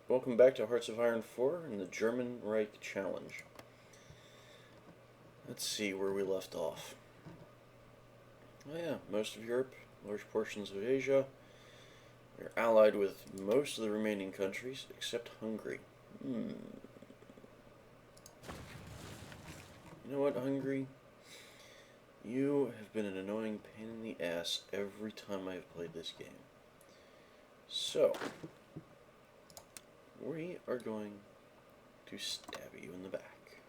Welcome back to Hearts of Iron 4 and the German Reich Challenge. Let's see where we left off. Oh yeah, most of Europe, large portions of Asia. We're allied with most of the remaining countries, except Hungary. You know what, Hungary? You have been an annoying pain in the ass every time I have played this game. So, we are going to stab you in the back.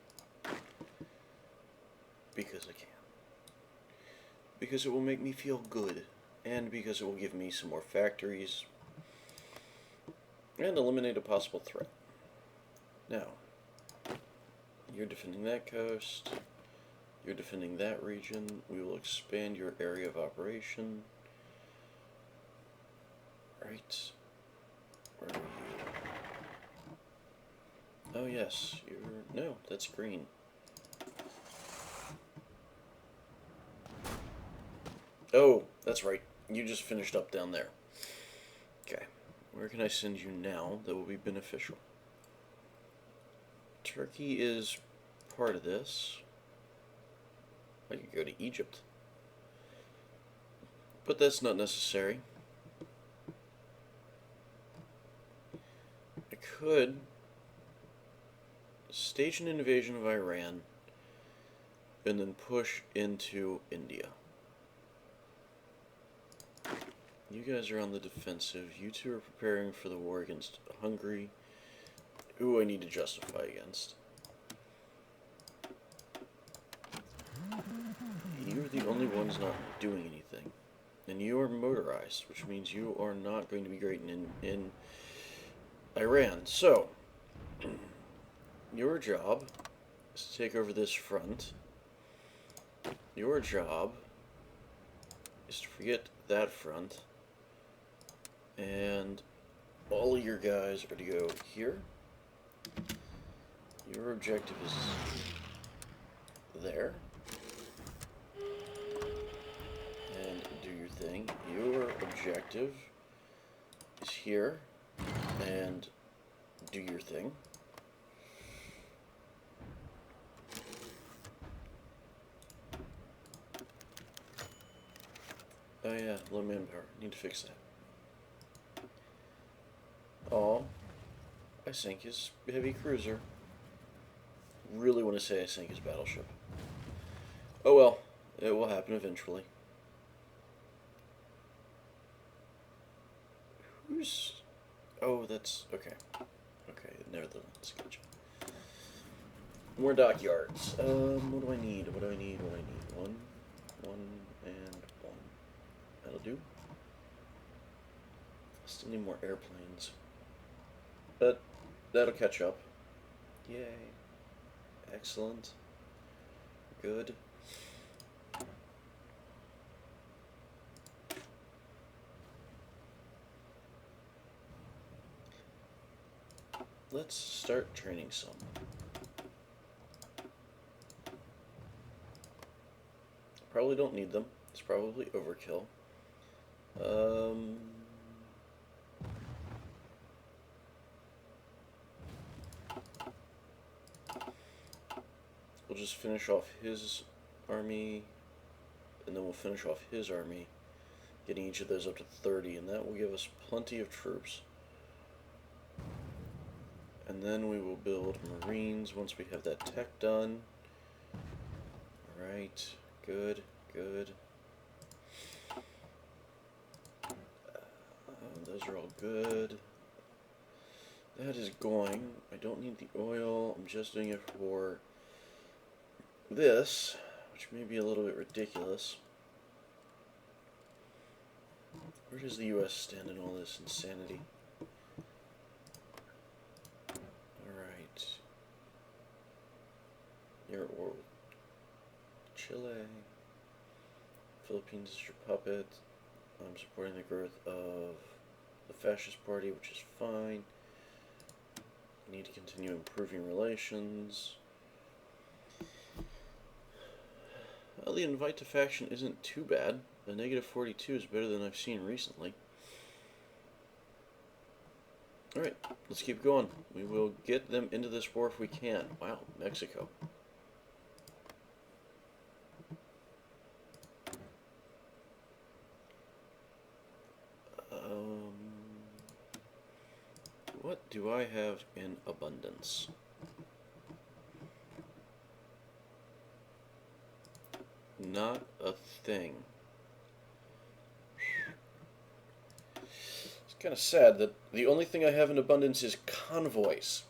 Because I can. Because it will make me feel good. And because it will give me some more factories. And eliminate a possible threat. Now, you're defending that coast. You're defending that region. We will expand your area of operation. Right. Where are you? Oh yes, you're... No, that's green. Oh, that's right. You just finished up down there. Okay. Where can I send you now that will be beneficial? Turkey is part of this. I could go to Egypt. But that's not necessary. I could stage an invasion of Iran and then push into India. You guys are on the defensive. You two are preparing for the war against Hungary, who I need to justify against. You're the only ones not doing anything. And you are motorized, which means you are not going to be great in Iran. So, your job is to take over this front. Your job is to forget that front. And all of your guys are to go here. Your objective is there. And do your thing. Your objective is here. And do your thing. Oh yeah, low manpower. Need to fix that. Oh, I sank his heavy cruiser. Really want to say I sank his battleship. Oh well, it will happen eventually. Who's... Oh, that's... Okay. Okay, Netherlands, gotcha. More dockyards. What do I need? What do I need? What do I need? One, and one. That'll do. Still need more airplanes. But that'll catch up. Yay. Excellent. Good. Let's start training some. Probably don't need them. It's probably overkill. We'll just finish off his army, and then we'll finish off his army, getting each of those up to 30, and that will give us plenty of troops. And then we will build Marines once we have that tech done. Alright, good, good. Those are all good. That is going. I don't need the oil. I'm just doing it for this, which may be a little bit ridiculous. Where does the U.S. stand in all this insanity? Alright. You're at war with Chile. Philippines is your puppet. I'm supporting the growth of the fascist party, which is fine. I need to continue improving relations. Well, the invite to faction isn't too bad. A negative 42 is better than I've seen recently. Alright, let's keep going. We will get them into this war if we can. Wow, Mexico. What do I have in abundance? Not a thing. It's kind of sad that the only thing I have in abundance is convoys.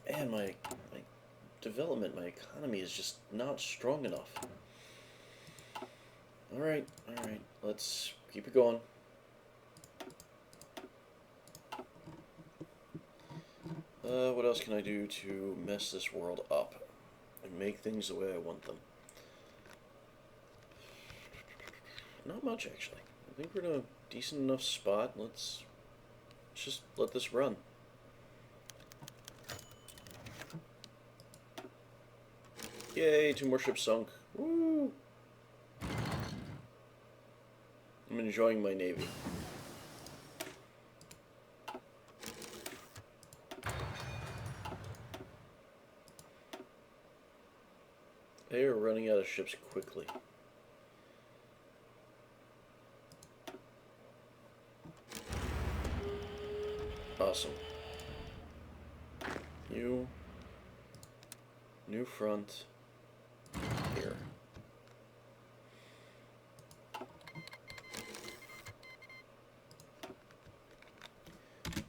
Man, my development, my economy is just not strong enough. Alright, let's keep it going. What else can I do to mess this world up and make things the way I want them? Not much, actually. I think we're in a decent enough spot. Let's just let this run. Yay, 2 more ships sunk. Woo! I'm enjoying my navy. They are running out of ships quickly. Awesome. You. New front. Here.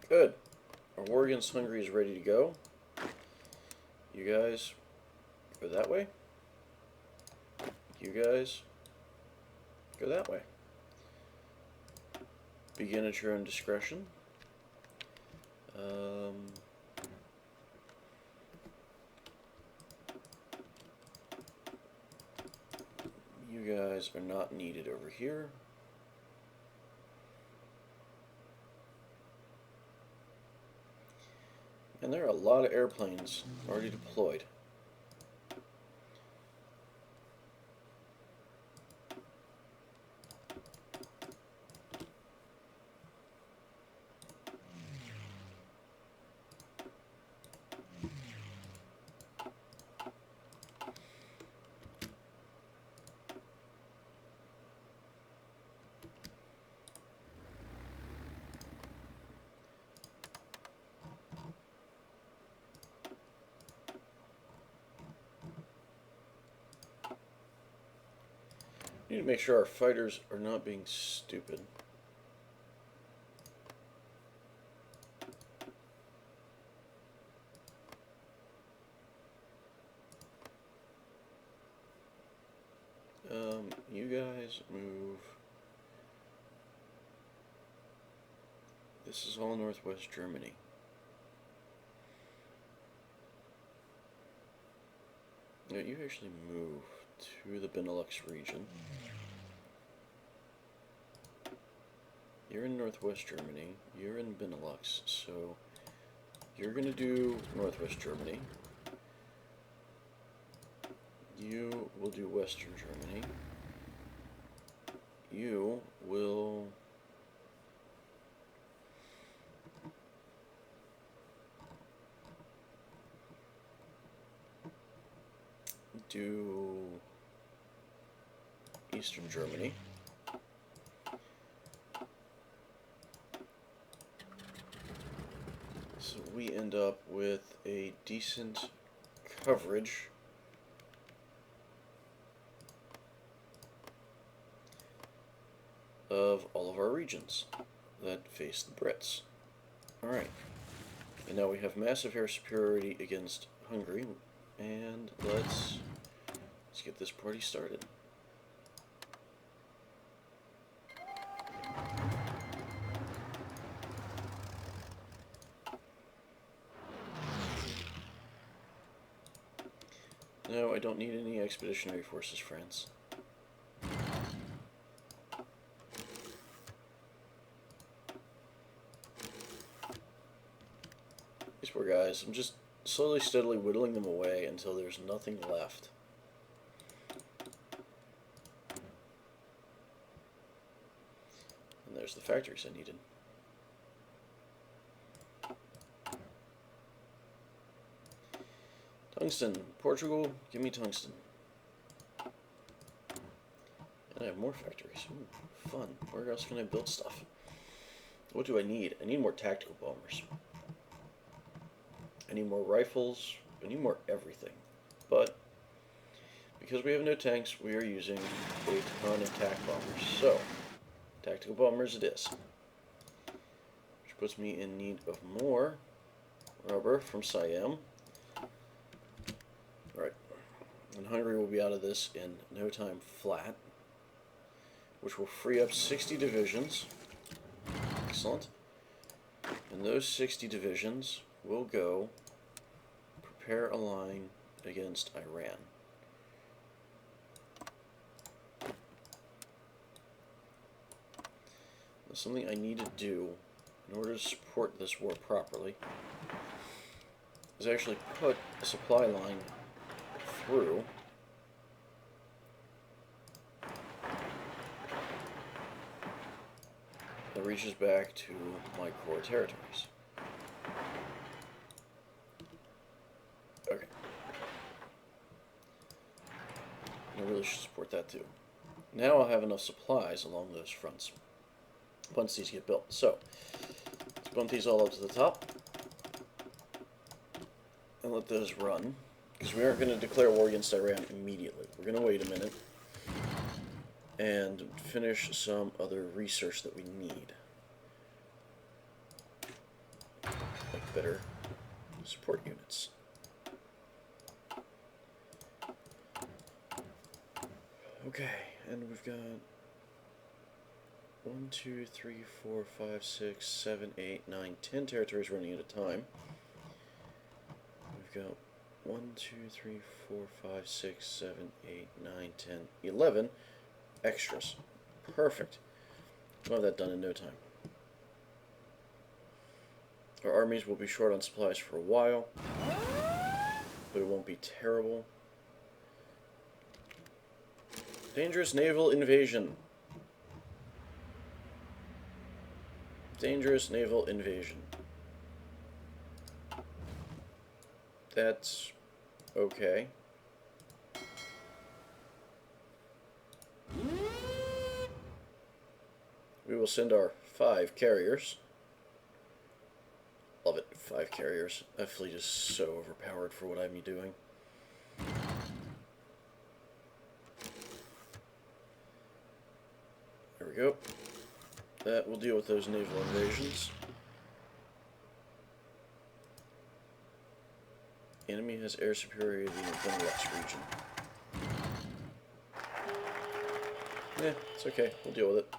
Good. Our war against Hungary is ready to go. You guys go that way. You guys go that way. Begin at your own discretion. You guys are not needed over here. And there are a lot of airplanes already deployed. We need to make sure our fighters are not being stupid. You guys move. This is all northwest Germany. Now you actually move to the Benelux region. You're in northwest Germany. You're in Benelux, so you're going to do northwest Germany. You will do western Germany. You will do eastern Germany. So we end up with a decent coverage of all of our regions that face the Brits. Alright. And now we have massive air superiority against Hungary, and let's get this party started. No, I don't need any expeditionary forces, France. These poor guys, I'm just slowly, steadily whittling them away until there's nothing left. And there's the factories I needed. Tungsten. Portugal, give me tungsten. And I have more factories. Ooh, fun. Where else can I build stuff? What do I need? I need more tactical bombers. I need more rifles. I need more everything. But because we have no tanks, we are using a ton of tac bombers. So, tactical bombers it is. Which puts me in need of more rubber from Siam. Alright. And Hungary will be out of this in no time flat. Which will free up 60 divisions. Excellent. And those 60 divisions will go prepare a line against Iran. Now, something I need to do in order to support this war properly is actually put a supply line through that reaches back to my core territories. Okay. I really should support that too. Now I'll have enough supplies along those fronts once these get built. So, let's bump these all up to the top and let those run, because we aren't going to declare war against Iran immediately. We're going to wait a minute and finish some other research that we need. Like better support units. Okay, and we've got 1, 2, 3, 4, 5, 6, 7, 8, 9, 10 territories running at a time. We've got 1, 2, 3, 4, 5, 6, 7, 8, 9, 10, 11 extras. Perfect. We'll have that done in no time. Our armies will be short on supplies for a while, but it won't be terrible. Dangerous naval invasion. Dangerous naval invasion. That's okay. We will send our 5 carriers. Love it, 5 carriers. That fleet is so overpowered for what I'm doing. There we go. That will deal with those naval invasions. Enemy has air superiority in the Benelux region. Yeah, it's okay. We'll deal with it.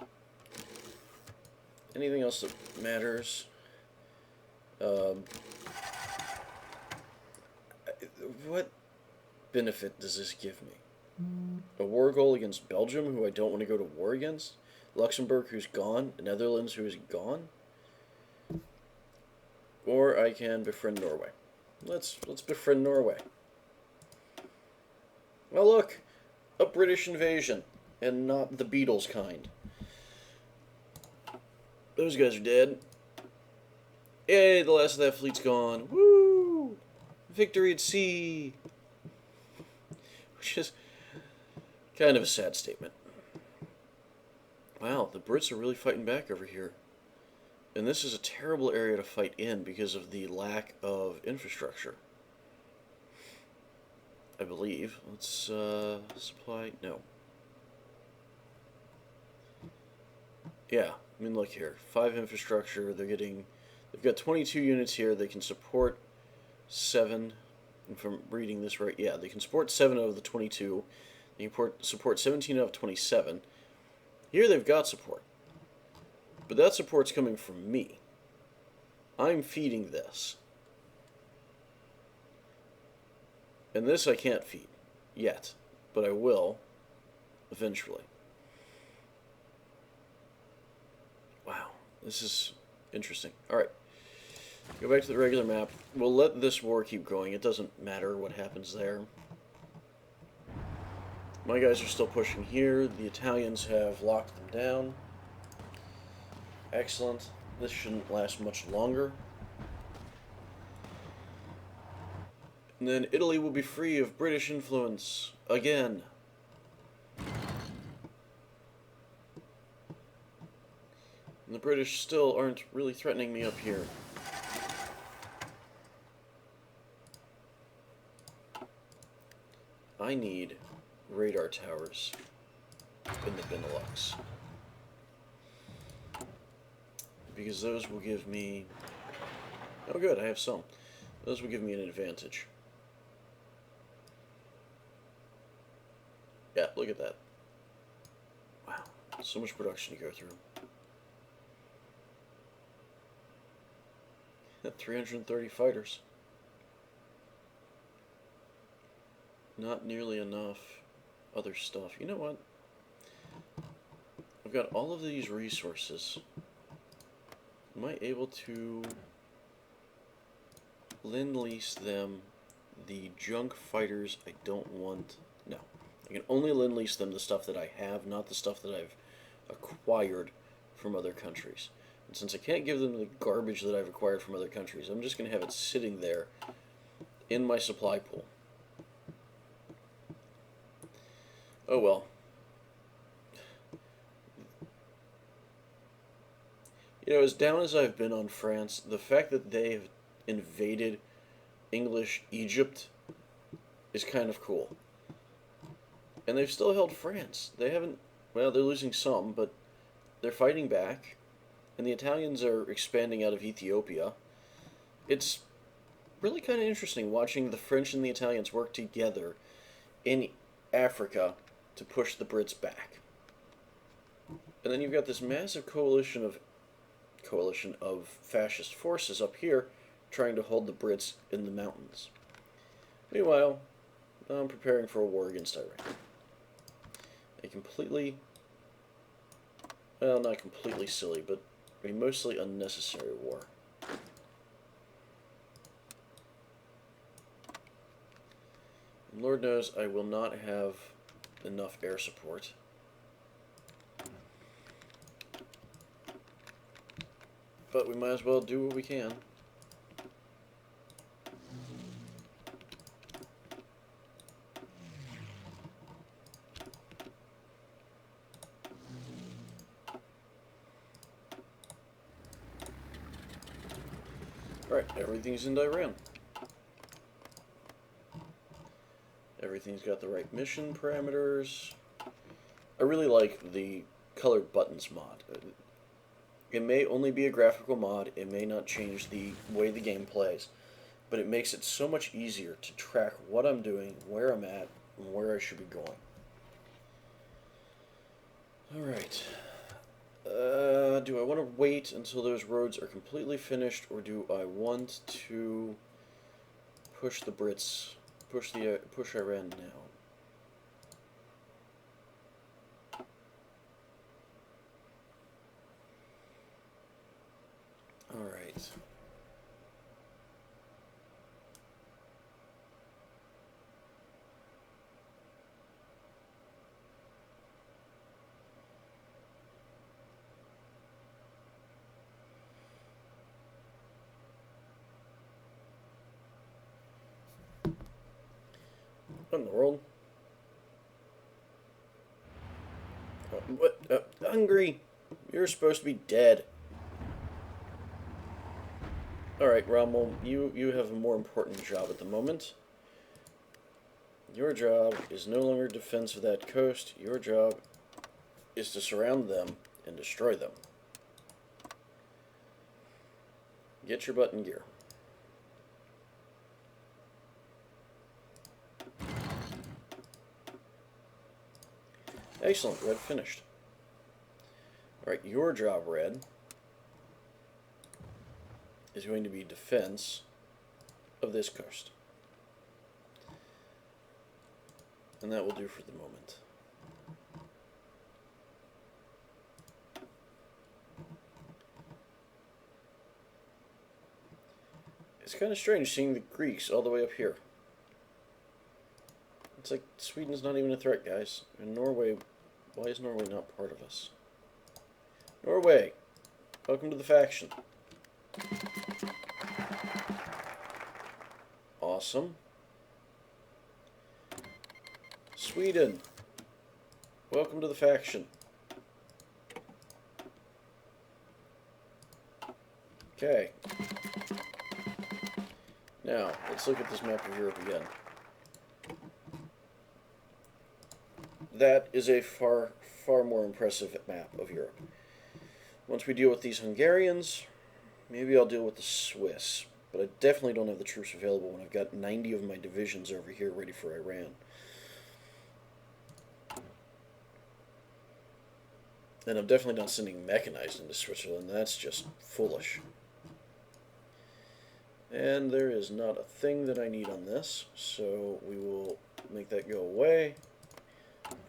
Anything else that matters? What benefit does this give me? A war goal against Belgium, who I don't want to go to war against? Luxembourg, who's gone? Netherlands, who is gone? Or I can befriend Norway. Let's befriend Norway. Well, look, a British invasion, and not the Beatles kind. Those guys are dead. Yay, the last of that fleet's gone. Woo! Victory at sea! Which is kind of a sad statement. Wow, the Brits are really fighting back over here. And this is a terrible area to fight in because of the lack of infrastructure. I believe. Let's supply... No. Yeah, I mean, look here. 5 infrastructure. They've got 22 units here. They can support 7. If I'm reading this right, yeah, they can support 7 out of the 22. They can support 17 out of 27. Here they've got support. But that support's coming from me. I'm feeding this. And this I can't feed yet, but I will eventually. Wow, this is interesting. Alright, go back to the regular map. We'll let this war keep going. It doesn't matter what happens there. My guys are still pushing here. The Italians have locked them down. Excellent. This shouldn't last much longer. And then Italy will be free of British influence again. And the British still aren't really threatening me up here. I need radar towers in the Benelux. Because those will give me... Oh good, I have some. Those will give me an advantage. Yeah, look at that. Wow, so much production to go through. 330 fighters. Not nearly enough other stuff. You know what? I've got all of these resources. Am I able to lend-lease them the junk fighters I don't want? No. I can only lend-lease them the stuff that I have, not the stuff that I've acquired from other countries. And since I can't give them the garbage that I've acquired from other countries, I'm just going to have it sitting there in my supply pool. Oh well. You know, as down as I've been on France, the fact that they have invaded English Egypt is kind of cool. And they've still held France. They haven't, well, they're losing some, but they're fighting back. And the Italians are expanding out of Ethiopia. It's really kind of interesting watching the French and the Italians work together in Africa to push the Brits back. And then you've got this massive coalition of fascist forces up here trying to hold the Brits in the mountains. Meanwhile, I'm preparing for a war against Iran. A completely, well, not completely silly, but a mostly unnecessary war. And Lord knows I will not have enough air support. But we might as well do what we can. Alright, everything's in Iran. Everything's got the right mission parameters. I really like the colored buttons mod. It may only be a graphical mod, it may not change the way the game plays, but it makes it so much easier to track what I'm doing, where I'm at, and where I should be going. Alright. Do I want to wait until those roads are completely finished, or do I want to push the Brits, push Iran now? Alright. What in the world? What? Hungry? You're supposed to be dead. Alright, Rommel, you have a more important job at the moment. Your job is no longer defense of that coast. Your job is to surround them and destroy them. Get your butt in gear. Excellent, Red finished. Alright, your job, Red, is going to be defense of this coast. And that will do for the moment. It's kind of strange seeing the Greeks all the way up here. It's like Sweden's not even a threat, guys. And Norway, why is Norway not part of us? Norway, welcome to the faction. Awesome. Sweden. Welcome to the faction. Okay. Now, let's look at this map of Europe again. That is a far more impressive map of Europe. Once we deal with these Hungarians, maybe I'll deal with the Swiss. But I definitely don't have the troops available when I've got 90 of my divisions over here ready for Iran. And I'm definitely not sending mechanized into Switzerland. That's just foolish. And there is not a thing that I need on this, so we will make that go away.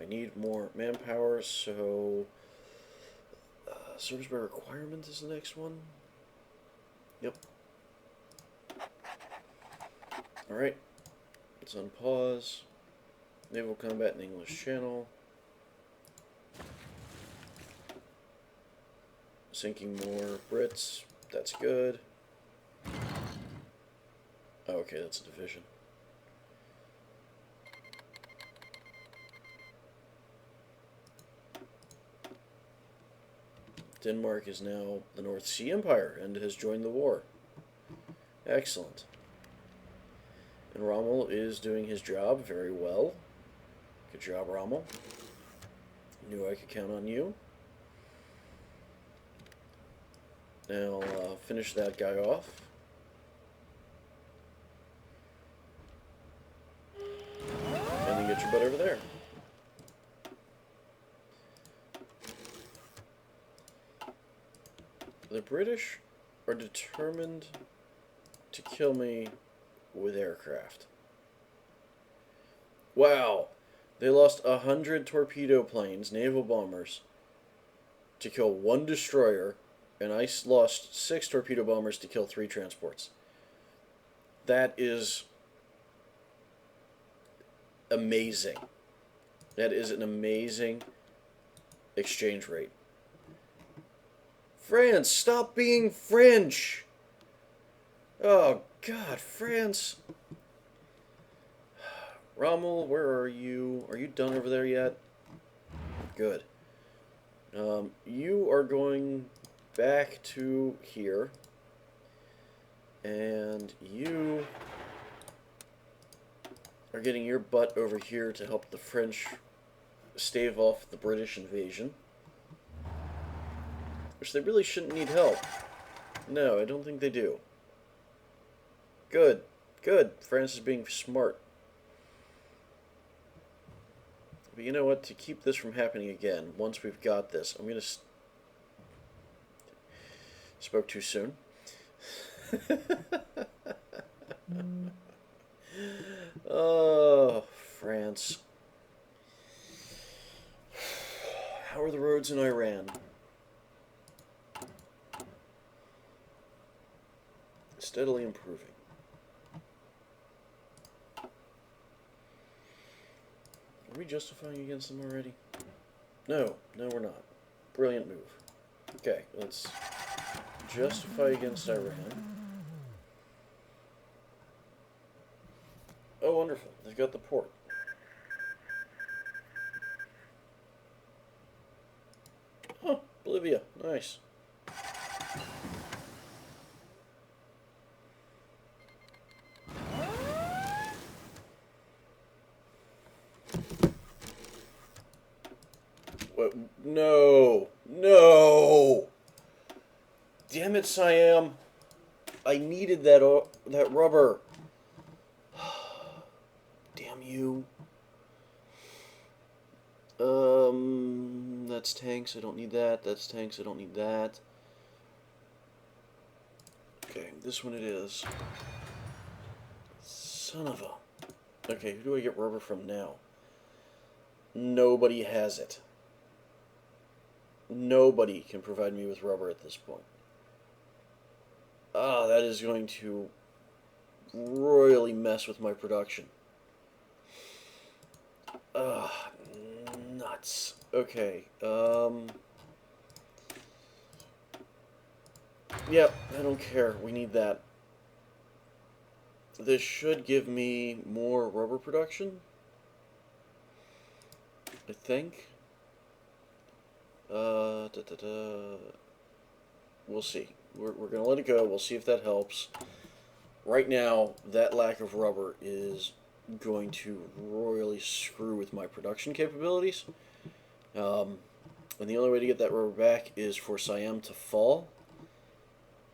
I need more manpower, so service by requirement is the next one. Yep. Alright, it's on pause. Naval combat in English Channel. Sinking more Brits, that's good. Oh, okay, that's a division. Denmark is now the North Sea Empire and has joined the war. Excellent. And Rommel is doing his job very well. Good job, Rommel. Knew I could count on you. Now finish that guy off. And then get your butt over there. The British are determined to kill me with aircraft. Wow. They lost 100 torpedo planes, naval bombers, to kill 1 destroyer, and I lost 6 torpedo bombers to kill 3 transports. That is amazing. That is an amazing exchange rate. France, stop being French! Oh, God, France. Rommel, where are you? Are you done over there yet? Good. You are going back to here. And you are getting your butt over here to help the French stave off the British invasion. Which they really shouldn't need help. No, I don't think they do. Good. Good. France is being smart. But you know what? To keep this from happening again, once we've got this, I'm going to... Spoke too soon. Oh, France. How are the roads in Iran? Steadily improving. Are we justifying against them already? No, no we're not. Brilliant move. Okay, let's justify against Iran. Oh, wonderful. They've got the port. Oh, Bolivia. Nice. What? No. No. Damn it, Siam. I needed that rubber. Damn you. That's tanks. I don't need that. That's tanks. I don't need that. Okay, this one it is. Son of a... Okay, who do I get rubber from now? Nobody has it. Nobody can provide me with rubber at this point. Ah, that is going to royally mess with my production. Ah, nuts. Okay, Yep, I don't care. We need that. This should give me more rubber production. I think. We'll see. We're going to let it go. We'll see if that helps. Right now, that lack of rubber is going to royally screw with my production capabilities. And the only way to get that rubber back is for Siam to fall,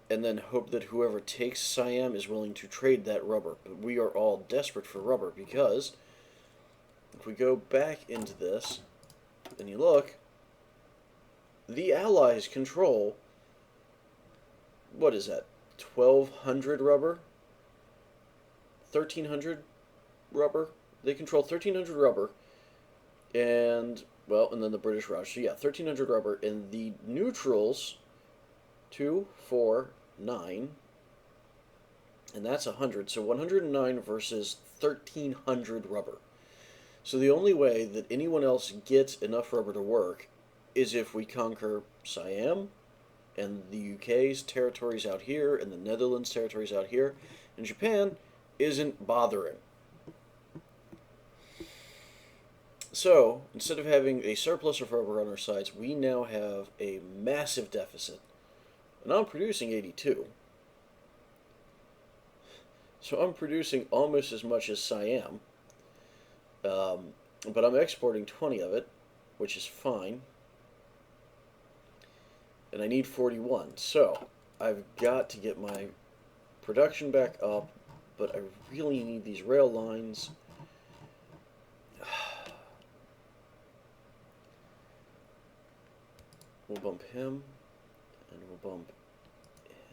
and then hope that whoever takes Siam is willing to trade that rubber. But we are all desperate for rubber, because if we go back into this, and you look, the Allies control, what is that, 1,200 rubber? 1,300 rubber? They control 1,300 rubber, and, well, and then the British Raj. So yeah, 1,300 rubber, and the neutrals, 2, 4, 9, and that's 100. So 109 versus 1,300 rubber. So the only way that anyone else gets enough rubber to work is if we conquer Siam, and the UK's territories out here, and the Netherlands' territories out here, and Japan isn't bothering. So, instead of having a surplus of rubber on our sides, we now have a massive deficit. And I'm producing 82. So I'm producing almost as much as Siam. But I'm exporting 20 of it, which is fine. And I need 41. So, I've got to get my production back up, but I really need these rail lines. We'll bump him, and we'll bump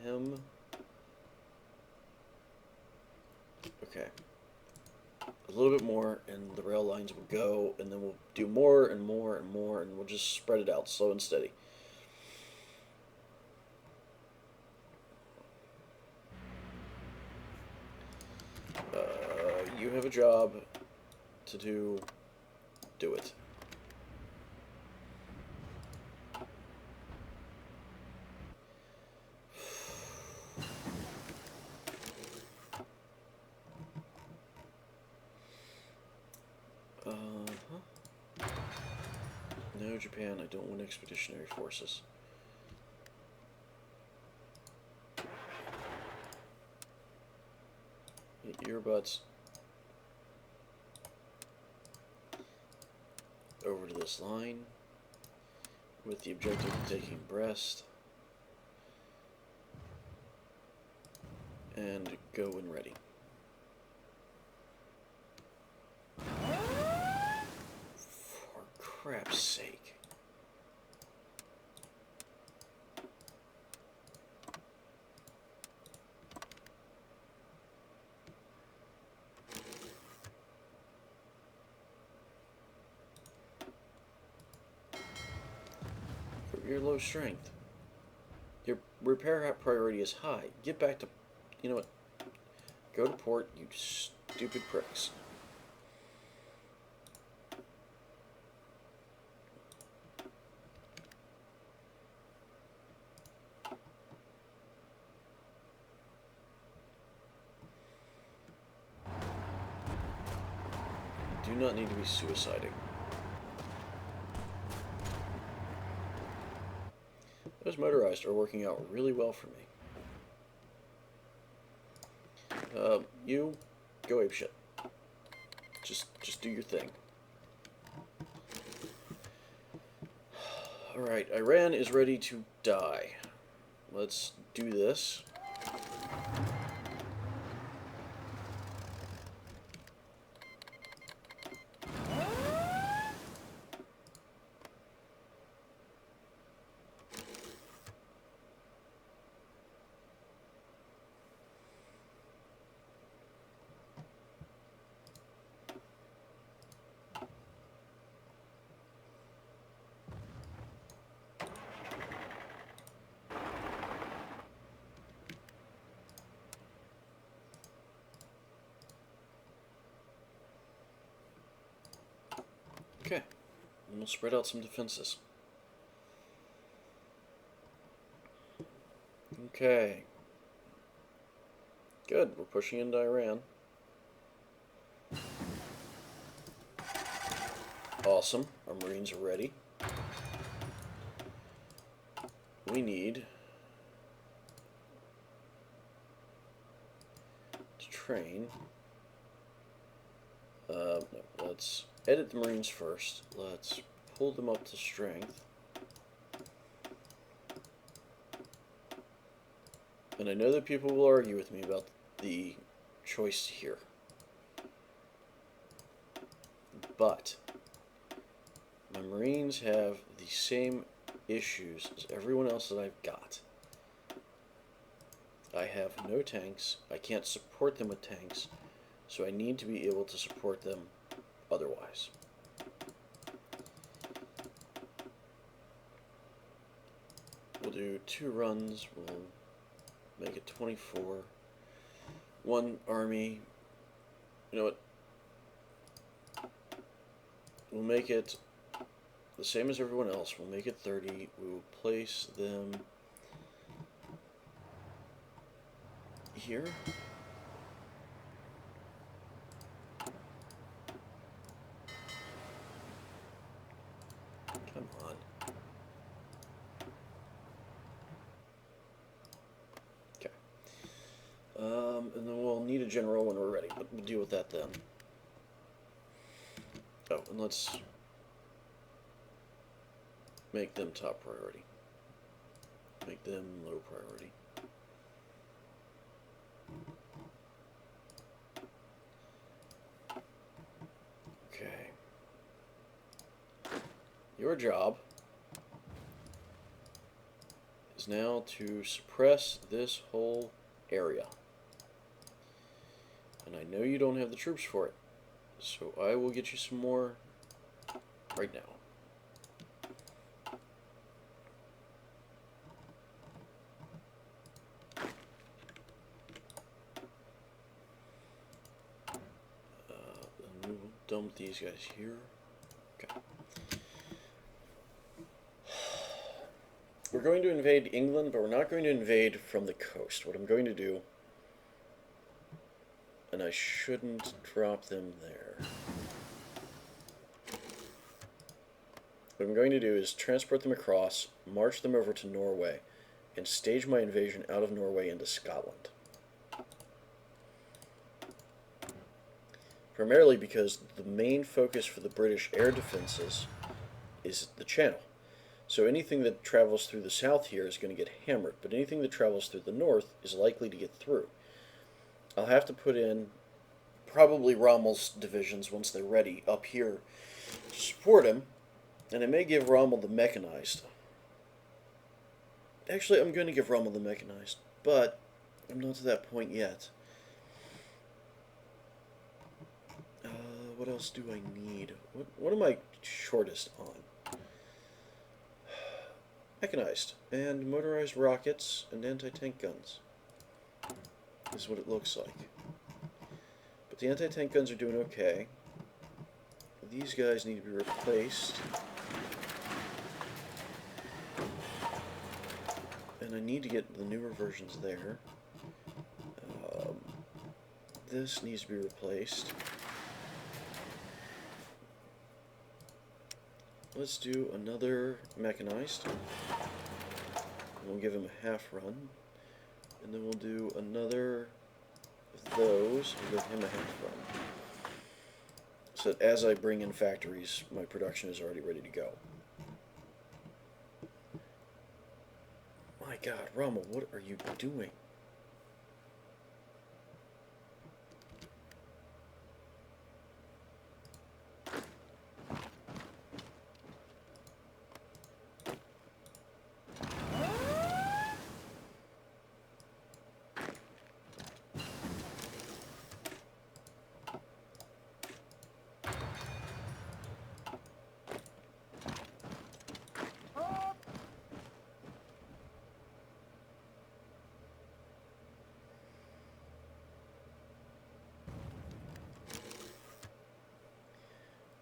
him. Okay. A little bit more, and the rail lines will go, and then we'll do more and more and more, and we'll just spread it out slow and steady. You have a job to do. Do it. No, Japan, I don't want expeditionary forces. Earbuds. Over to this line, with the objective of taking Brest, and go when ready. For crap's sake. Your low strength. Your repair priority is high. Get back to, you know what? Go to port, you stupid pricks. Do not need to be suiciding. Those motorized are working out really well for me. You go apeshit. Just do your thing. Alright, Iran is ready to die. Let's do this. Okay, and we'll spread out some defenses. Okay. Good, we're pushing into Iran. Awesome. Our Marines are ready. We need to train. No, let's edit the Marines first. Let's pull them up to strength. And I know that people will argue with me about the choice here. But my Marines have the same issues as everyone else that I've got. I have no tanks. I can't support them with tanks. So I need to be able to support them otherwise. We'll do 2 runs. We'll make it 24. 1 army. You know what? We'll make it the same as everyone else. We'll make it 30. We will place them here. Come on. Okay. And then we'll need a general when we're ready, but we'll deal with that then. Oh, and let's make them top priority. Make them low priority. Okay. Your job is now to suppress this whole area. And I know you don't have the troops for it. So I will get you some more right now. And we will dump these guys here. Okay. We're going to invade England, but we're not going to invade from the coast. What I'm going to do, and I shouldn't drop them there. What I'm going to do is transport them across, march them over to Norway, and stage my invasion out of Norway into Scotland. Primarily because the main focus for the British air defenses is the Channel. So anything that travels through the south here is going to get hammered, but anything that travels through the north is likely to get through. I'll have to put in probably Rommel's divisions once they're ready up here to support him, and I may give Rommel the mechanized. Actually, I'm going to give Rommel the mechanized, but I'm not to that point yet. What else do I need? What am I shortest on? Mechanized and motorized rockets and anti-tank guns. This is what it looks like. But the anti-tank guns are doing okay. These guys need to be replaced. And I need to get the newer versions there. This needs to be replaced. Let's do another mechanized. We'll give him a half run. And then we'll do another of those and give him a half run. So that as I bring in factories, my production is already ready to go. My God, Rommel, what are you doing?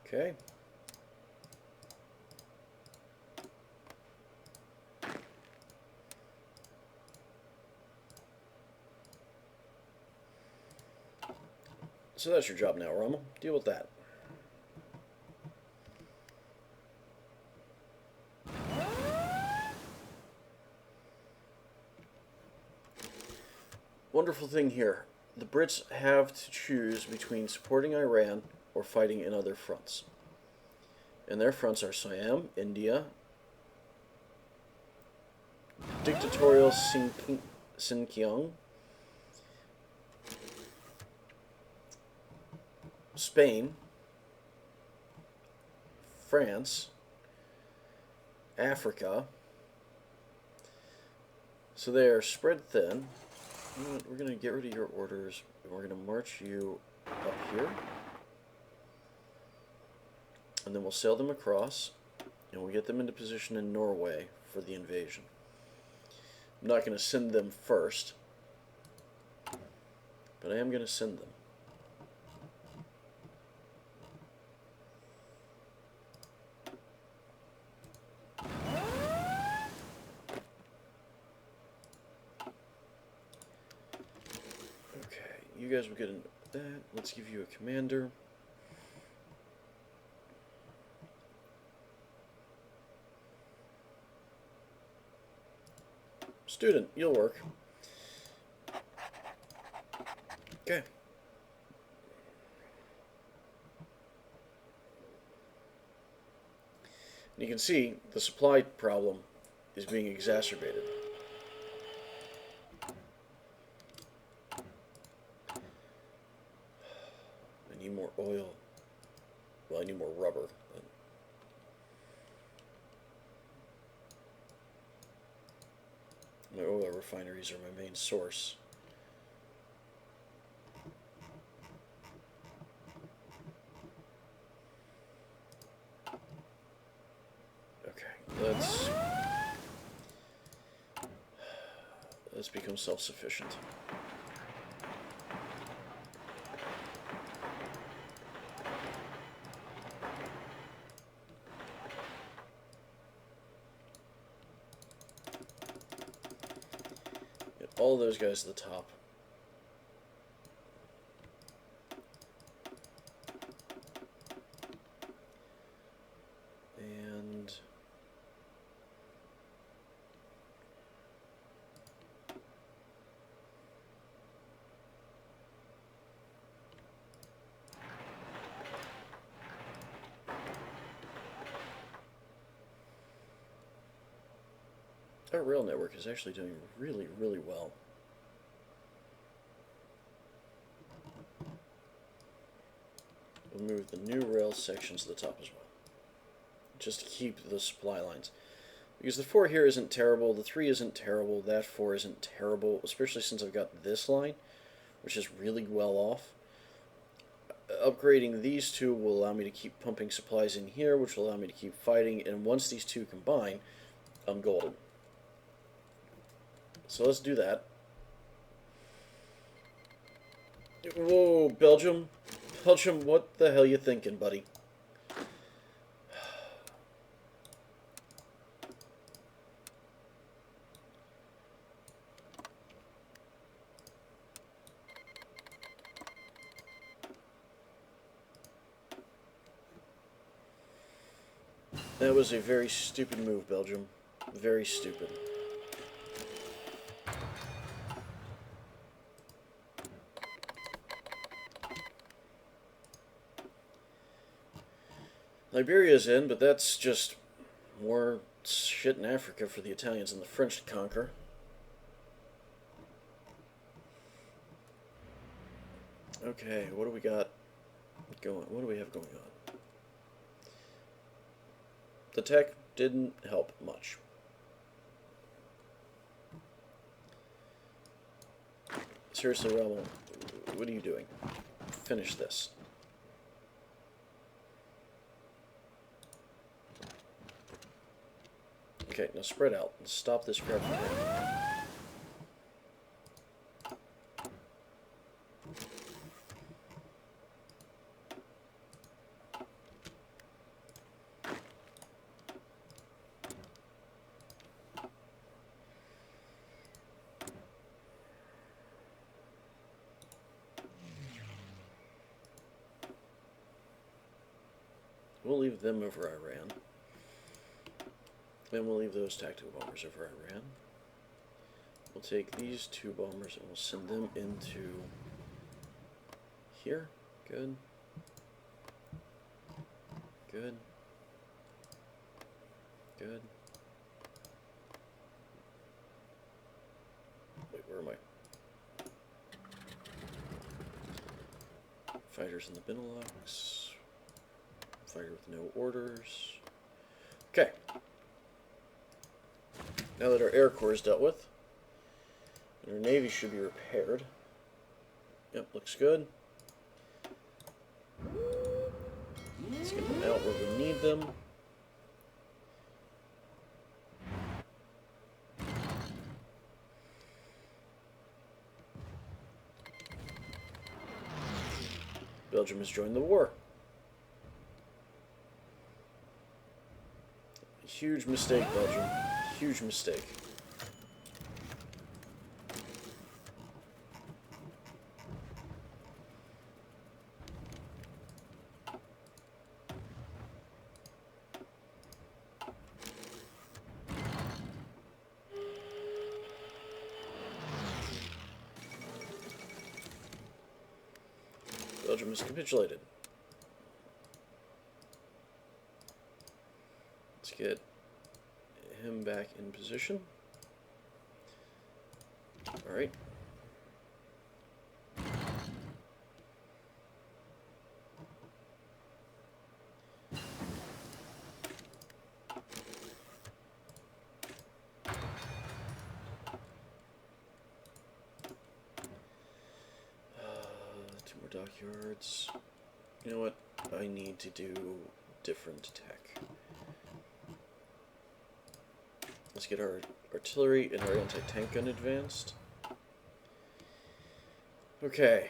Okay. So that's your job now, Rommel. Deal with that. wonderful thing here. The Brits have to choose between supporting Iran or fighting in other fronts. And their fronts are Siam, India, dictatorial Xinjiang, Spain, France, Africa. So they are spread thin. You know what, we're going to get rid of your orders, and we're going to march you up here. And then we'll sail them across, and we'll get them into position in Norway for the invasion. I'm not going to send them first, but I am going to send them. Okay, you guys will get into that. Let's give you a commander. Student, you'll work. Okay. And you can see the supply problem is being exacerbated. I need more oil. Well, I need more rubber. But my oil refineries are my main source. Okay, let's become self-sufficient. Get all those guys to the top. And our rail network is actually doing really, really well. We'll move the new rail sections to the top as well, just to keep the supply lines. Because the 4 here isn't terrible, the 3 isn't terrible, that 4 isn't terrible, especially since I've got this line, which is really well off. Upgrading these two will allow me to keep pumping supplies in here, which will allow me to keep fighting, and once these two combine, I'm golden. So let's do that. Whoa, Belgium. Belgium, what the hell you thinking, buddy? That was a very stupid move, Belgium. Very stupid. Liberia's in, but that's just more shit in Africa for the Italians and the French to conquer. Okay, what do we got going? What do we have going on? The tech didn't help much. Seriously, Rommel, what are you doing? Finish this. Okay, now spread out and stop this crap from happening. We'll leave them over Iran. Then we'll leave those tactical bombers over Iran. We'll take these 2 bombers and we'll send them into here. Good. Good. Good. Wait, where am I? Fighters in the Benelux. Fighter with no orders. Okay. Now that our Air Corps is dealt with, and our Navy should be repaired. Yep, looks good. Let's get them out where we need them. Belgium has joined the war. Huge mistake, Belgium. Huge mistake. Belgium has capitulated. Let's get him back in position. All right. Two more dockyards. You know what? I need to do different tech. Let's get our artillery and our anti-tank gun advanced. Okay.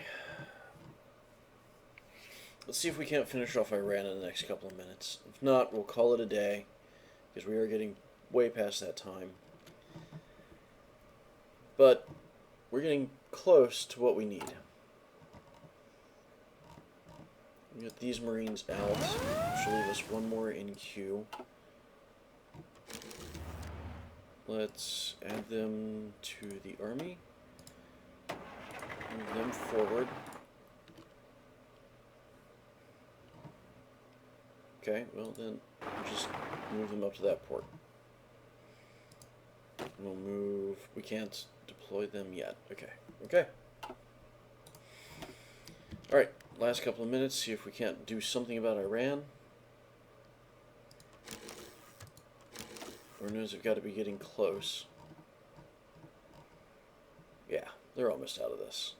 Let's see if we can't finish off Iran in the next couple of minutes. If not, we'll call it a day, because we are getting way past that time. But we're getting close to what we need. We get these Marines out, which will leave us one more in queue. Let's add them to the army. Move them forward. Okay, well then, we'll just move them up to that port. We'll move... we can't deploy them yet. Okay, okay. Alright, last couple of minutes, see if we can't do something about Iran. Lord knows we've got to be getting close. Yeah, they're almost out of this.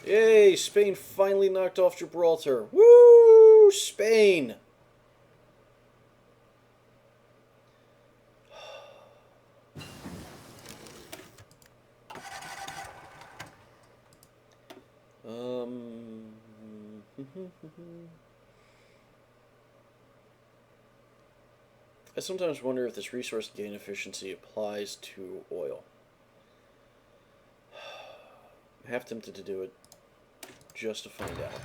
Yay! Spain finally knocked off Gibraltar. Woo! Spain! I sometimes wonder if this resource gain efficiency applies to oil. I'm half tempted to do it just to find out.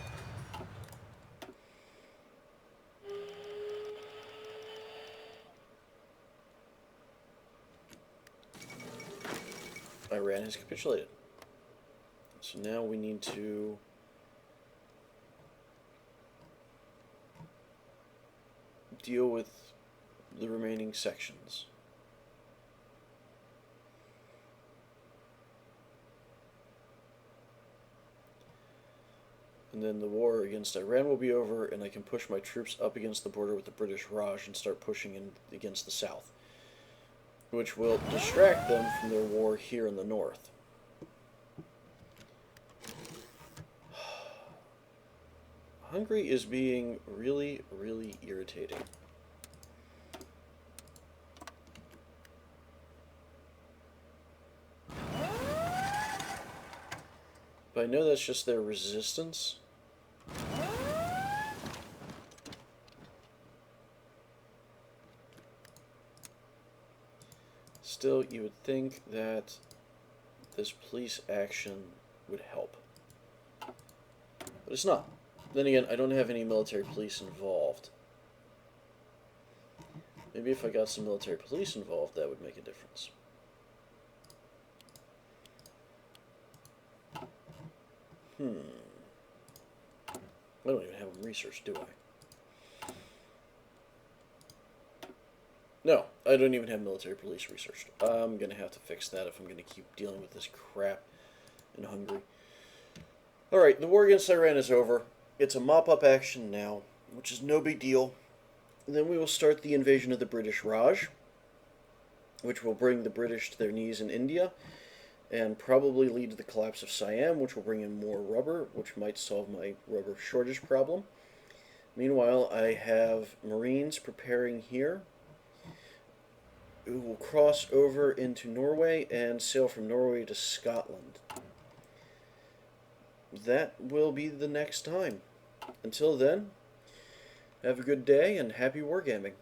Iran has capitulated. So now we need to deal with the remaining sections. And then the war against Iran will be over, and I can push my troops up against the border with the British Raj and start pushing in against the south, which will distract them from their war here in the north. Hungary is being really, really irritating. But I know that's just their resistance. Still, you would think that this police action would help. But it's not. Then again, I don't have any military police involved. Maybe if I got some military police involved, that would make a difference. I don't even have them researched, do I? No, I don't even have military police researched. I'm going to have to fix that if I'm going to keep dealing with this crap in Hungary. Alright, the war against Iran is over. It's a mop-up action now, which is no big deal. And then we will start the invasion of the British Raj, which will bring the British to their knees in India, and probably lead to the collapse of Siam, which will bring in more rubber, which might solve my rubber shortage problem. Meanwhile, I have Marines preparing here, who will cross over into Norway and sail from Norway to Scotland. That will be the next time. Until then, have a good day and happy wargaming.